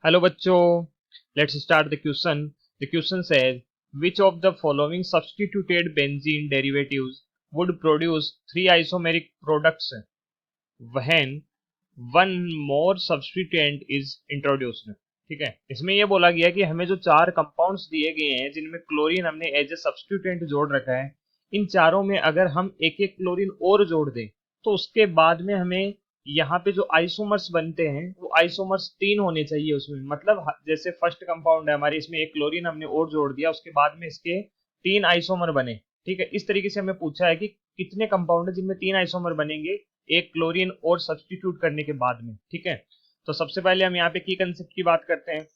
Hello bachcho, let's start the question. The question says, which of the following substituted benzene derivatives would produce three isomeric products when one more substituent is introduced? ठीक है, इसमें ये बोला गया कि हमें जो चार कंपाउंड्स दिए गए हैं जिनमें क्लोरीन हमने एज ए सब्स्टिट्यूटेंट जोड़ रखा है, इन चारों में अगर हम एक एक क्लोरीन और जोड़ दें तो उसके बाद में हमें यहाँ पे जो आइसोमर्स बनते हैं वो आइसोमर्स तीन होने चाहिए उसमें। मतलब जैसे फर्स्ट कंपाउंड है हमारे, इसमें एक क्लोरीन हमने और जोड़ दिया, उसके बाद में इसके तीन आइसोमर बने। ठीक है, इस तरीके से हमें पूछा है कि कितने कंपाउंड है जिनमें तीन आइसोमर बनेंगे एक क्लोरीन और सब्स्टिट्यूट करने के बाद में। ठीक है, तो सबसे पहले हम यहाँ पे की कंसेप्ट की बात करते हैं।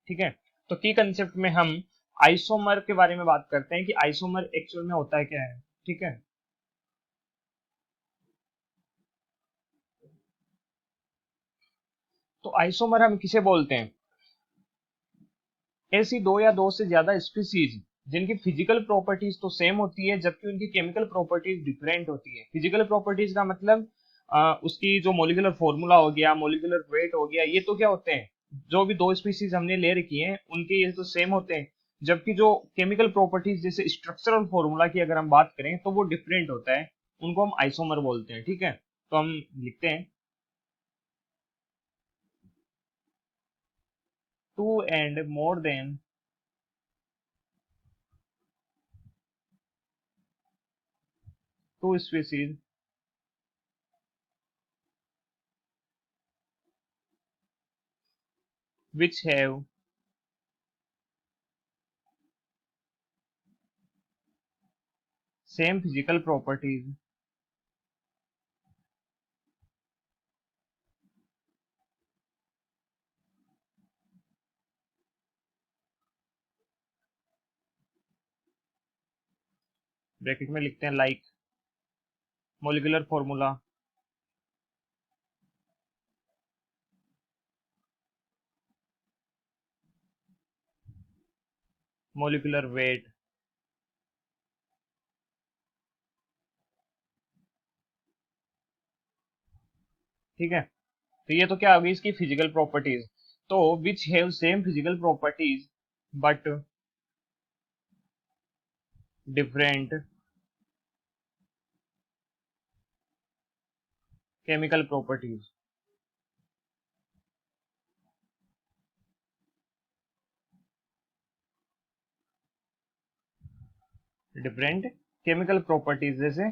ठीक है, तो की कंसेप्ट में हम आइसोमर के बारे में बात करते हैं कि आइसोमर एक्चुअल में होता है क्या है। ठीक है, तो आइसोमर हम किसे बोलते हैं? ऐसी दो या दो से ज्यादा स्पीसीज जिनकी फिजिकल प्रॉपर्टीज तो सेम होती है जबकि उनकी केमिकल प्रॉपर्टीज डिफरेंट होती है। फिजिकल प्रॉपर्टीज का मतलब उसकी जो मोलिकुलर फॉर्मूला हो गया, मोलिकुलर वेट हो गया, ये तो क्या होते हैं, जो भी दो स्पीसीज हमने ले रखी हैं उनके ये तो सेम होते हैं। जबकि जो केमिकल प्रॉपर्टीज जैसे स्ट्रक्चरल फॉर्मूला की अगर हम बात करें तो वो डिफरेंट होता है, उनको हम आइसोमर बोलते हैं। ठीक है, तो हम लिखते हैं two and more than two species which have same physical properties bracket में लिखते हैं like molecular formula, molecular weight, ठीक है। तो ये तो क्या होगी इसकी फिजिकल प्रॉपर्टीज। तो which have same physical properties but different chemical properties. Different chemical properties जैसे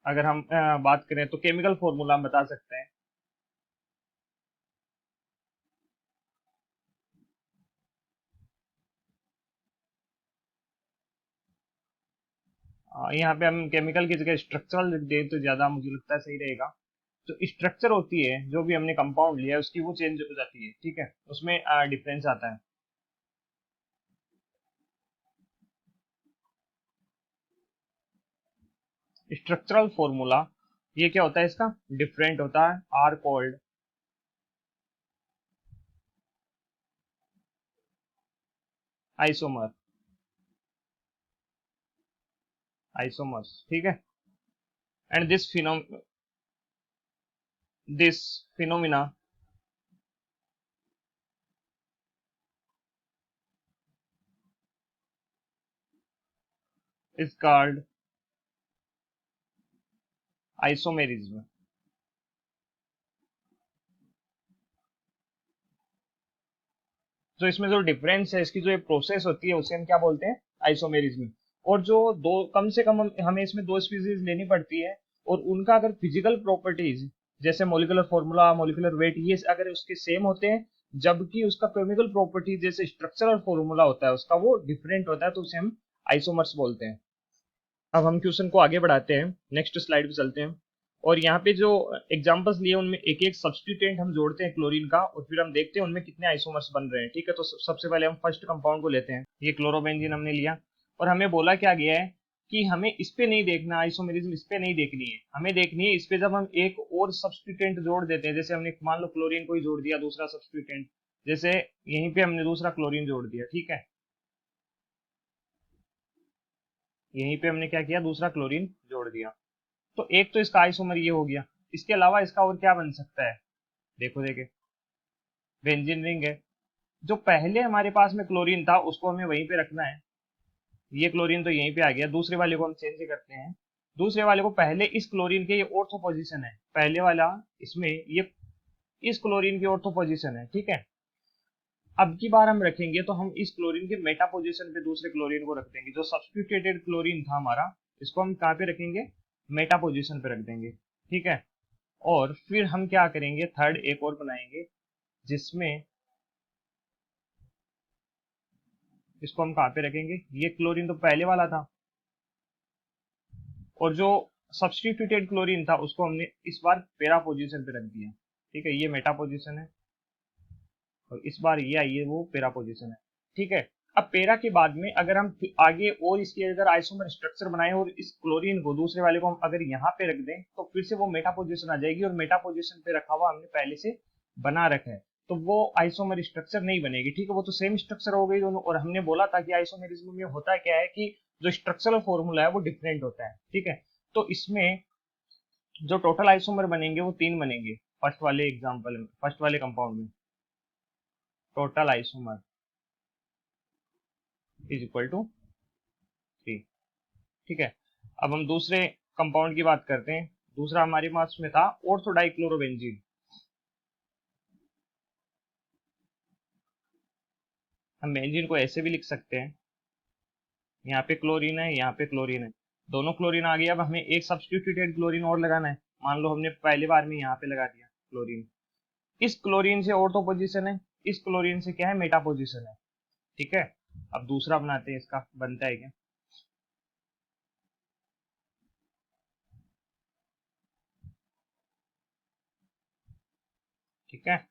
अगर हम बात करें तो केमिकल फॉर्मूला हम बता सकते हैं। यहाँ पे हम केमिकल की जगह स्ट्रक्चरल लिख दें तो ज्यादा मुझे लगता है सही रहेगा। तो स्ट्रक्चर होती है जो भी हमने कंपाउंड लिया है उसकी वो चेंज हो जाती है। ठीक है, उसमें डिफरेंस आता है। स्ट्रक्चरल फॉर्मूला ये क्या होता है इसका, डिफरेंट होता है, आर कॉल्ड आइसोमर, आइसोमर्स। ठीक है, and this phenomena is called isomerism. जो इसमें जो डिफरेंस है इसकी जो प्रोसेस होती है उसे हम क्या बोलते हैं, आइसोमेरिज्म। और जो दो कम से कम हमें इसमें दो स्पीसीज लेनी पड़ती है और उनका अगर फिजिकल प्रॉपर्टीज जैसे मोलिकुलर फॉर्मूला, मोलिकुलर वेट, ये अगर उसके सेम होते हैं जबकि उसका केमिकल प्रॉपर्टीज जैसे स्ट्रक्चरल फॉर्मूला होता है उसका वो डिफरेंट होता है, तो उसे हम आइसोमर्स बोलते हैं। अब हम क्वेश्चन को आगे बढ़ाते हैं, नेक्स्ट स्लाइड पे चलते हैं। और यहाँ पे जो एग्जांपल्स लिए उनमें एक एक सब्स्टिट्यूएंट हम जोड़ते हैं क्लोरीन का और फिर हम देखते हैं उनमें कितने आइसोमर्स बन रहे हैं। ठीक है, तो सबसे पहले हम फर्स्ट कंपाउंड को लेते हैं, ये क्लोरोबेंजीन हमने लिया। और हमें बोला क्या गया है कि हमें इस पे नहीं देखना, आइसोमेरिज्म इस पे नहीं देखनी है, हमें देखनी है इस पे जब हम एक और सब्स्टिट्यूएंट जोड़ देते हैं। जैसे हमने मान लो क्लोरीन को ही जोड़ दिया दूसरा सब्स्टिट्यूएंट, जैसे यहीं पे हमने दूसरा क्लोरीन जोड़ दिया। ठीक है, यहीं पे हमने क्या किया, दूसरा क्लोरीन जोड़ दिया। तो एक तो इसका आइसोमर ये हो गया। इसके अलावा इसका और क्या बन सकता है, देखो देखे, बेंजीन रिंग है। जो पहले हमारे पास में क्लोरीन था उसको हमें वहीं पे रखना है। ये क्लोरीन तो यहीं पे आ गया, दूसरे वाले को हम चेंज करते हैं। दूसरे वाले को पहले इस क्लोरीन के, ये ऑर्थो पोजीशन है पहले वाला, इसमें ये इस क्लोरीन की ऑर्थो पोजीशन है, ठीक है। अब की बार हम रखेंगे तो हम इस क्लोरीन के मेटा पोजीशन पे दूसरे क्लोरीन को रख देंगे। जो सब्स्टिट्यूटेड क्लोरीन था हमारा, इसको हम कहाँ पे रखेंगे, मेटा पोजीशन पे रख देंगे, ठीक है। और फिर हम क्या करेंगे, थर्ड एक और बनाएंगे, जिसमें इसको हम कहाँ पे रखेंगे, ये क्लोरीन तो पहले वाला था, और जो सब्स्टिट्यूटेड क्लोरीन था उसको हमने इस बार पेरा पोजीशन पे रख दिया, ठीक है। ये मेटा पोजीशन है और इस बार ये आई है वो पेरा पोजीशन है, ठीक है। अब पेरा के बाद में अगर हम आगे और इसके अगर आइसोमर स्ट्रक्चर बनाए और इस क्लोरीन को दूसरे वाले को हम अगर यहाँ पे रख दें तो फिर से वो मेटा पोजीशन आ जाएगी, और मेटा पोजीशन पे रखा हुआ हमने पहले से बना रखा है, तो वो आइसोमर स्ट्रक्चर नहीं बनेगी, ठीक है। वो तो सेम स्ट्रक्चर हो गई दोनों। और हमने बोला था कि आइसोमेरिज्म में होता क्या है कि जो स्ट्रक्चरल फॉर्मूला है वो डिफरेंट होता है, ठीक है। तो इसमें जो टोटल आइसोमर बनेंगे वो 3 बनेंगे, फर्स्ट वाले एग्जांपल में, फर्स्ट वाले कंपाउंड में total isomer is equal to 3, ठीक है। अब हम दूसरे कंपाउंड की बात करते हैं। दूसरा हमारे पास में था ऑर्थो डाइक्लोरोबेंजीन। हम बेंजीन को ऐसे भी लिख सकते हैं, यहाँ पे क्लोरीन है, यहाँ पे क्लोरीन है, दोनों क्लोरीन आ गया। अब हमें एक सब्स्टिट्यूटेड क्लोरीन और लगाना है। मान लो हमने पहले बार में यहाँ पे लगा दिया क्लोरीन, इस क्लोरीन से ऑर्थो पोजीशन है, इस क्लोरीन से क्या है, मेटा पोजीशन है, ठीक है। अब दूसरा बनाते हैं, इसका बनता है क्या, ठीक है।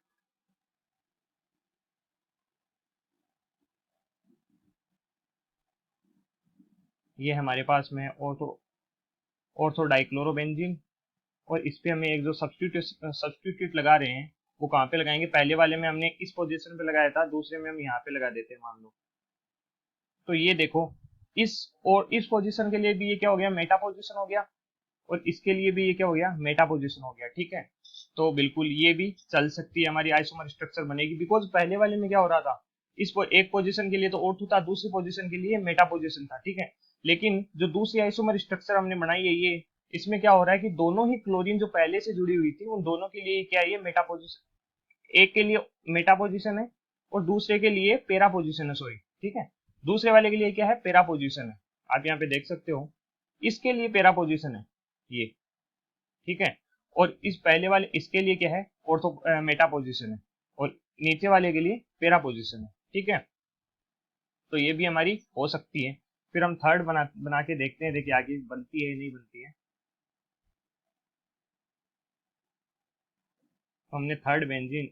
ये हमारे पास में है ऑर्थो डाइक्लोरोबेंजीन, और इस पे हमें एक जो सब्स्टिट्यूट लगा रहे हैं वो कहाँ पे लगाएंगे, पहले वाले में हमने इस पोजीशन पे लगाया था, दूसरे में हम यहाँ पे लगा देते हैं मान लो। तो ये देखो, इस और इस पोजीशन के लिए भी ये क्या हो गया, मेटा पोजीशन हो गया, और इसके लिए भी ये क्या हो गया, मेटा पोजीशन हो गया, ठीक है। तो बिल्कुल ये भी चल सकती है, हमारी आइसोमर स्ट्रक्चर बनेगी। बिकॉज पहले वाले में क्या हो रहा था, एक पोजीशन के लिए तो ऑर्थो था, दूसरी पोजीशन के लिए मेटा पोजीशन था, ठीक है। लेकिन जो दूसरी आइसोमर स्ट्रक्चर हमने बनाई है ये, इसमें क्या हो रहा है कि दोनों ही क्लोरीन जो पहले से जुड़ी हुई थी उन दोनों के लिए क्या है, ये मेटा पोजीशन, एक के लिए मेटा पोजीशन है और दूसरे के लिए पेरा पोजीशन है, सॉरी, ठीक है। दूसरे वाले के लिए क्या है, पेरा पोजीशन है। आप यहाँ पे देख सकते हो, इसके लिए पेरा पोजीशन है ये, ठीक है। और इस पहले वाले इसके लिए क्या है, ऑर्थो मेटा पोजीशन है, और नीचे वाले के लिए पेरा पोजीशन है, ठीक है। तो ये भी हमारी हो सकती है। फिर हम थर्ड बना के देखते हैं, देखिए आगे बनती है नहीं बनती है। तो हमने थर्ड बेंजीन,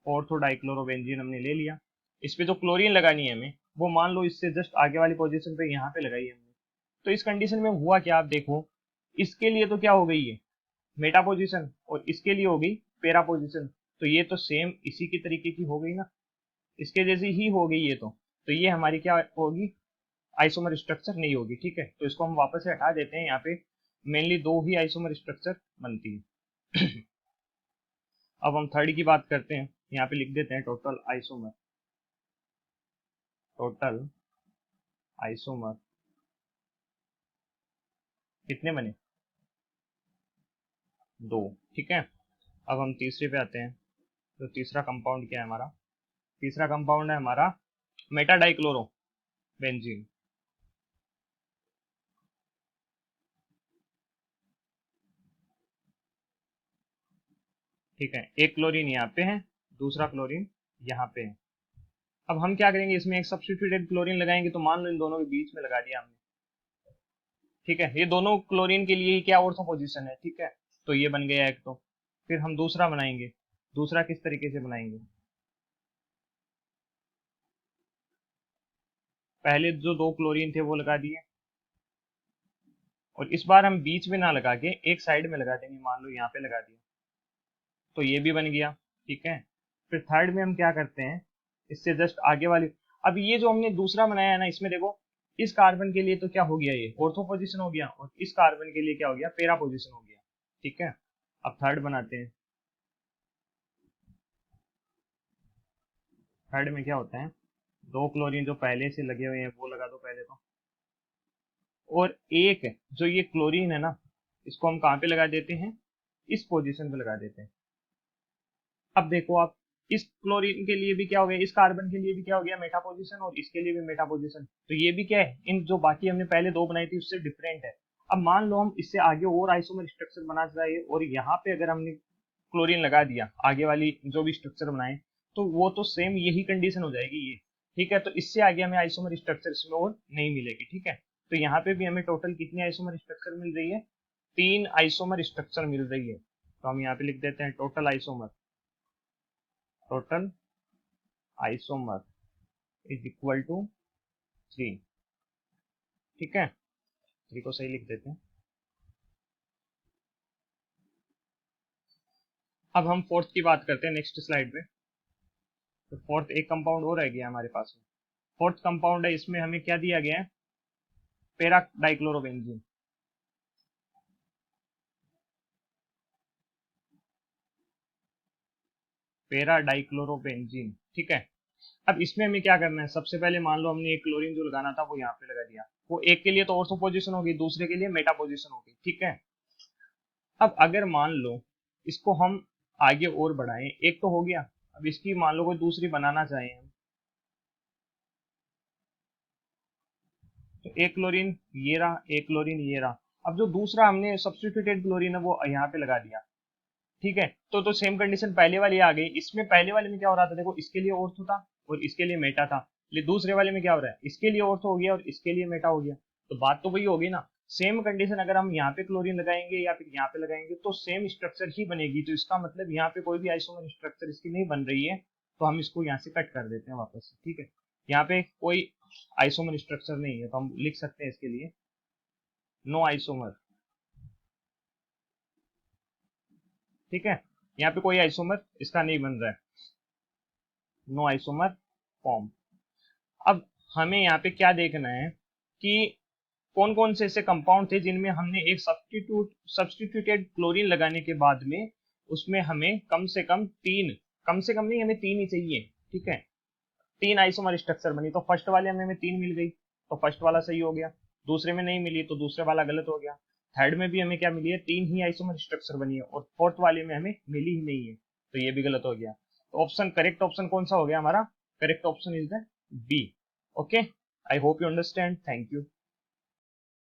ऑर्थो डाइक्लोरोबेंजीन हमने ले लिया। इस पे जो क्लोरीन लगानी है हमें, वो मान लो इससे जस्ट आगे वाली पोजीशन पे यहाँ पे लगाई है हमने। तो इस कंडीशन में हुआ क्या, आप देखो, इसके लिए तो क्या हो गई है, मेटा पोजीशन, और इसके लिए हो गई पेरा पोजीशन। तो ये तो सेम इसी की तरीके की हो गई ना, इसके जैसी ही हो गई ये तो ये हमारी क्या होगी, आइसोमर स्ट्रक्चर नहीं होगी, ठीक है। तो इसको हम वापस से हटा देते हैं, यहाँ पे मेनली दो ही आइसोमर स्ट्रक्चर बनती है। अब हम थर्ड की बात करते हैं, यहाँ पे लिख देते हैं टोटल आइसोमर, टोटल आइसोमर कितने बने, 2, ठीक है। अब हम तीसरे पे आते हैं। तो तीसरा कंपाउंड क्या है हमारा, तीसरा कंपाउंड है हमारा मेटा डाइक्लोरो बेंजीन, ठीक है। एक क्लोरीन यहाँ पे है, दूसरा क्लोरीन यहाँ पे है। अब हम क्या करेंगे, इसमें एक सब्स्टिट्यूटेड क्लोरीन लगाएंगे। तो मान लो इन दोनों के बीच में लगा दिया हमने, ठीक है। ये दोनों क्लोरीन के लिए ही क्या ऑर्थो पोजीशन है, ठीक है। तो ये बन गया एक। तो फिर हम दूसरा बनाएंगे। दूसरा किस तरीके से बनाएंगे, पहले जो 2 क्लोरीन थे वो लगा दिए, और इस बार हम बीच में ना लगा के एक साइड में लगा देंगे, मान लो यहाँ पे लगा दिया। तो ये भी बन गया, ठीक है। फिर थर्ड में हम क्या करते हैं, इससे जस्ट आगे वाली, अब ये जो हमने दूसरा बनाया है ना, इसमें देखो इस कार्बन के लिए तो क्या हो गया, ये ऑर्थो पोजीशन हो गया, और इस कार्बन के लिए क्या हो गया, पैरा पोजीशन हो गया। ठीक है, अब थर्ड बनाते हैं। थर्ड में क्या होता है, दो क्लोरीन जो पहले से लगे हुए हैं वो लगा दो पहले तो, और एक जो ये क्लोरीन है ना, इसको हम कहाँ पे लगा देते हैं, इस पोजीशन पे लगा देते हैं। अब देखो आप, इस क्लोरीन के लिए भी क्या हो गया, इस कार्बन के लिए भी क्या हो गया, मेटा पोजीशन, और इसके लिए भी मेटा पोजीशन। तो ये भी क्या है, इन जो बाकी हमने पहले दो बनाई थी उससे डिफरेंट है। अब मान लो हम इससे आगे और आइसोमर स्ट्रक्चर बना चाहिए, और यहाँ पे अगर हमने क्लोरीन लगा दिया आगे वाली जो भी स्ट्रक्चर बनाए, तो वो तो सेम यही कंडीशन हो जाएगी ये। ठीक है, तो इससे आगे हमें आइसोमर स्ट्रक्चर इसमें और नहीं मिलेगी। ठीक है, तो यहाँ पे भी हमें टोटल कितनी आइसोमर स्ट्रक्चर मिल रही है, 3 आइसोमर स्ट्रक्चर मिल रही है। तो हम यहाँ पे लिख देते हैं total isomer, total isomer is equal to 3। ठीक है, 3 को सही लिख देते हैं। अब हम फोर्थ की बात करते हैं नेक्स्ट स्लाइड पे। तो फोर्थ एक कंपाउंड और रह गया हमारे पास में। फोर्थ कंपाउंड है, इसमें हमें क्या दिया गया है, पैरा डाइक्लोरोबेंजीन। Para dichlorobenzene. ठीक है, अब इसमें हमें क्या करना है, सबसे पहले मान लो हमने एक क्लोरीन जो लगाना था वो यहाँ पे लगा दिया, वो एक के लिए तो ऑर्थो पोजीशन होगी, दूसरे के लिए मेटा पोजीशन होगी। ठीक है, अब अगर मान लो इसको हम आगे और बढ़ाएं, एक तो हो गया, अब इसकी मान लो कोई दूसरी बनाना चाहें हम, तो एक क्लोरीन ये रहा, एक क्लोरीन ये रहा। अब जो दूसरा हमने सब्स्टिट्यूटेड क्लोरीन है वो यहाँ पे लगा दिया। ठीक है, तो सेम कंडीशन पहले वाली आ गई। इसमें पहले वाले में क्या हो रहा था, देखो इसके लिए ऑर्थो था और इसके लिए मेटा था, लेकिन दूसरे वाले में क्या हो रहा है, इसके लिए ऑर्थो हो गया और इसके लिए मेटा हो गया। तो बात तो वही होगी ना, सेम कंडीशन अगर हम यहाँ पे क्लोरीन लगाएंगे या फिर यहाँ पे लगाएंगे तो सेम स्ट्रक्चर ही बनेगी। तो इसका मतलब यहाँ पे कोई भी आइसोमर स्ट्रक्चर इसकी नहीं बन रही है, तो हम इसको यहाँ से कट कर देते हैं वापस से। ठीक है, यहाँ पे कोई आइसोमर स्ट्रक्चर नहीं है, तो हम लिख सकते हैं इसके लिए नो आइसोमर। ठीक है, यहाँ पे कोई आइसोमर इसका नहीं बन रहा है, नो आइसोमर फॉर्म। अब हमें यहाँ पे क्या देखना है कि कौन कौन से ऐसे कंपाउंड थे जिनमें हमने एक सब्स्टिट्यूटेड क्लोरीन लगाने के बाद में उसमें हमें कम से कम तीन, कम से कम नहीं हमें तीन ही चाहिए। ठीक है, 3 आइसोमर स्ट्रक्चर बनी, तो फर्स्ट वाले में हमें 3 मिल गई, तो फर्स्ट वाला सही हो गया। दूसरे में नहीं मिली तो दूसरे वाला गलत हो गया। थर्ड में भी हमें क्या मिली है, 3 ही आइसोमर स्ट्रक्चर बनी है, और फोर्थ वाले में हमें मिली ही नहीं है, तो ये भी गलत हो गया। तो ऑप्शन, करेक्ट ऑप्शन कौन सा हो गया हमारा, correct option is the B. Okay, I hope you understand, thank you.